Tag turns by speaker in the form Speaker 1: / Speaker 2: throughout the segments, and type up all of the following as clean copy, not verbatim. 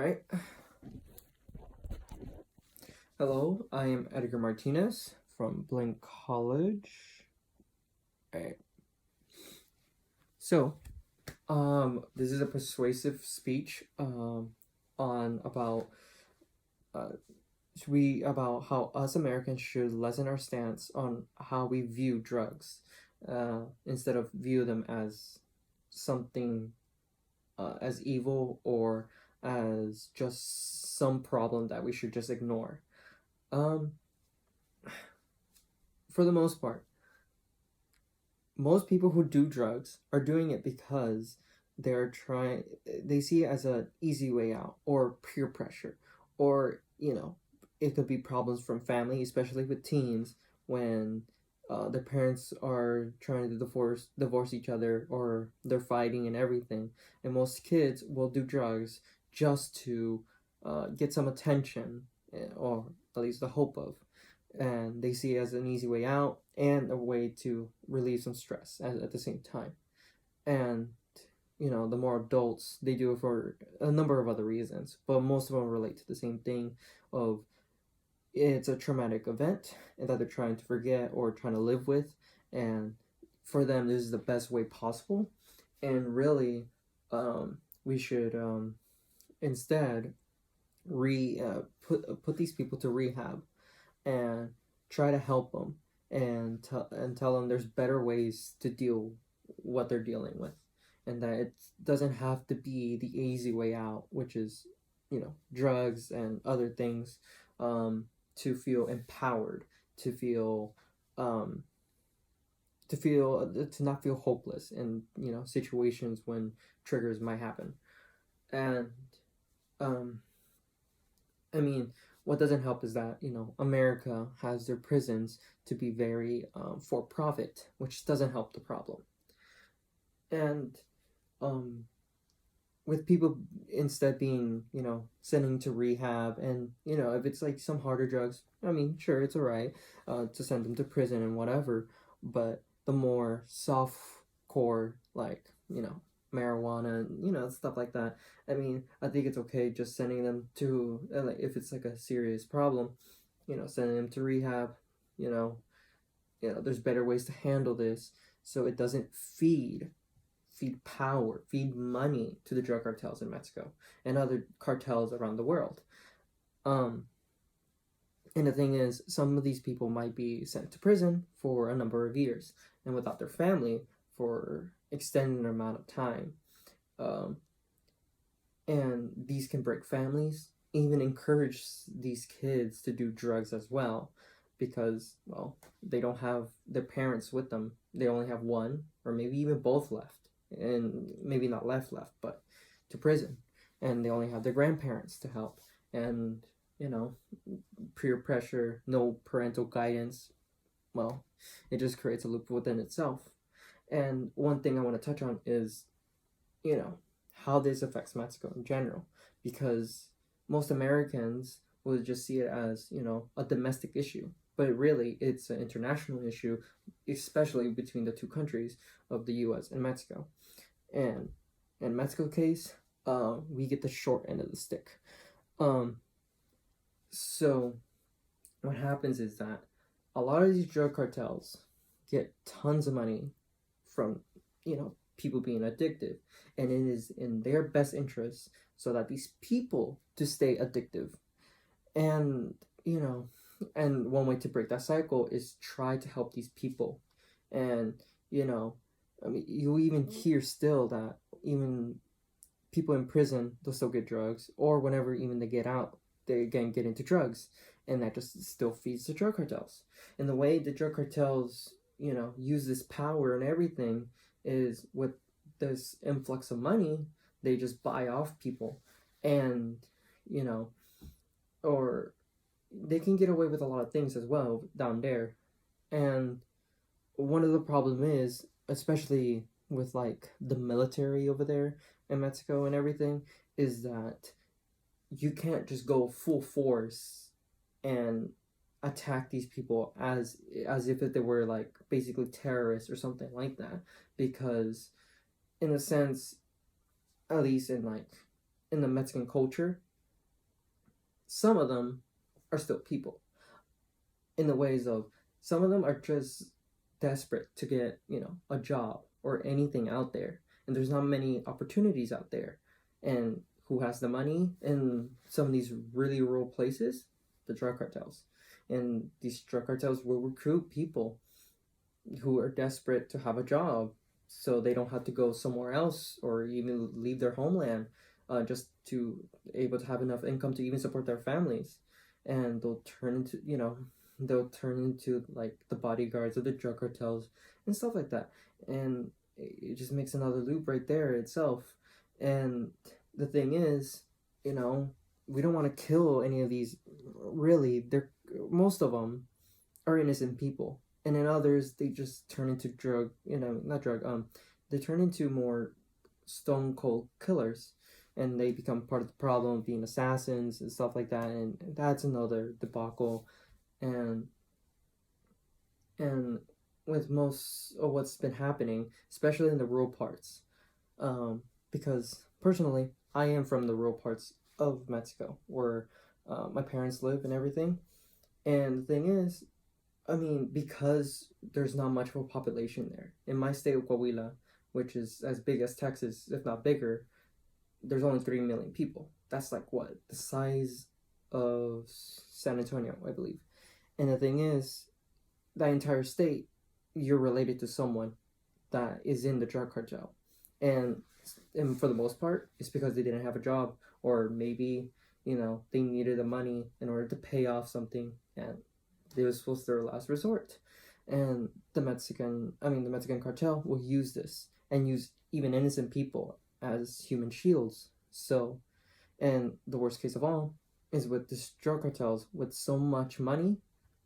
Speaker 1: Alright. Hello, I am Edgar Martinez from Blink College. Alright. So, this is a persuasive speech on about how us Americans should lessen our stance on how we view drugs, instead of view them as something as evil or as just some problem that we should just ignore. Um, for the most part, most people who do drugs are doing it because they see it as an easy way out, or peer pressure, or it could be problems from family, especially with teens when their parents are trying to divorce each other, or they're fighting and everything, and most kids will do drugs just to get some attention, or at least the hope of, and they see it as an easy way out and a way to relieve some stress at the same time. And the more adults, they do it for a number of other reasons, but most of them relate to the same thing of it's a traumatic event that they're trying to forget or trying to live with, and for them this is the best way possible. And really, we should instead put these people to rehab and try to help them, and tell them there's better ways to deal what they're dealing with, and that it doesn't have to be the easy way out, which is drugs and other things, to feel empowered, to feel to not feel hopeless in situations when triggers might happen. And I mean, what doesn't help is that America has their prisons to be very for profit, which doesn't help the problem. And with people instead being sending to rehab, and if it's like some harder drugs, I mean, sure, it's alright to send them to prison and whatever, but the more soft core, like marijuana, stuff like that, I mean, I think it's okay just sending them to, like, if it's like a serious problem, sending them to rehab. There's better ways to handle this, so it doesn't feed power, feed money to the drug cartels in Mexico and other cartels around the world. And the thing is, some of these people might be sent to prison for a number of years and without their family for extended amount of time. And these can break families, even encourage these kids to do drugs as well, because, well, they don't have their parents with them. They only have one, or maybe even both left, and maybe not left, but to prison. And they only have their grandparents to help. And, peer pressure, no parental guidance, well, it just creates a loop within itself. And one thing I want to touch on is, how this affects Mexico in general, because most Americans would just see it as, a domestic issue, but really it's an international issue, especially between the two countries of the US and Mexico. And in Mexico's case, we get the short end of the stick. So what happens is that a lot of these drug cartels get tons of money from people being addicted, and it is in their best interest so that these people to stay addictive. And and one way to break that cycle is try to help these people. And I mean, you even hear still that even people in prison, they'll still get drugs, or whenever even they get out, they again get into drugs, and that just still feeds the drug cartels. And the way the drug cartels use this power and everything is with this influx of money, they just buy off people, and or they can get away with a lot of things as well down there. And one of the problem is, especially with like the military over there in Mexico and everything, is that you can't just go full force and attack these people as if they were like basically terrorists or something like that, because in a sense, at least in the Mexican culture, some of them are still people in the ways of some of them are just desperate to get, a job or anything out there. And there's not many opportunities out there. And who has the money in some of these really rural places? The drug cartels. And these drug cartels will recruit people who are desperate to have a job so they don't have to go somewhere else or even leave their homeland, just to able to have enough income to even support their families. And they'll turn into like the bodyguards of the drug cartels and stuff like that. And it just makes another loop right there itself. And the thing is, we don't want to kill any of these. Really, they're most of them are innocent people, and then others they just turn into not drug they turn into more stone cold killers, and they become part of the problem, being assassins and stuff like that, and that's another debacle. And and with most of what's been happening, especially in the rural parts, because personally I am from the rural parts of Mexico where my parents live and everything. And the thing is, I mean, because there's not much of a population there. In my state of Coahuila, which is as big as Texas, if not bigger, there's only 3 million people. That's like what? The size of San Antonio, I believe. And the thing is, that entire state, you're related to someone that is in the drug cartel. And, and for the most part, it's because they didn't have a job, or maybe, they needed the money in order to pay off something, and this was their last resort. And the Mexican cartel will use this and use even innocent people as human shields. So, and the worst case of all is with these drug cartels with so much money,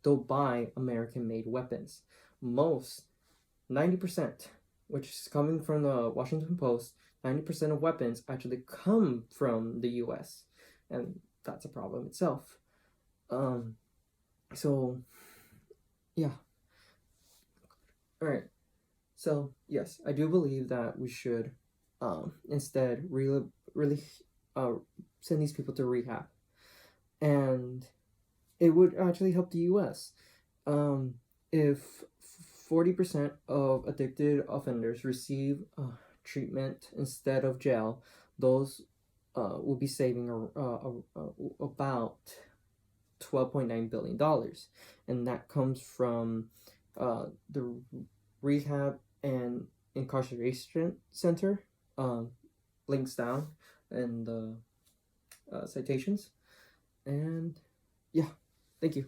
Speaker 1: they'll buy American made weapons. Most 90%, which is coming from the Washington Post, 90% of weapons actually come from the US. And that's a problem itself. So, yeah. All right. So, yes, I do believe that we should instead really uh, send these people to rehab. And it would actually help the US. If 40% of addicted offenders receive treatment instead of jail, those will be saving about $12.9 billion. And that comes from the rehab and incarceration center, links down in the citations. And yeah, thank you.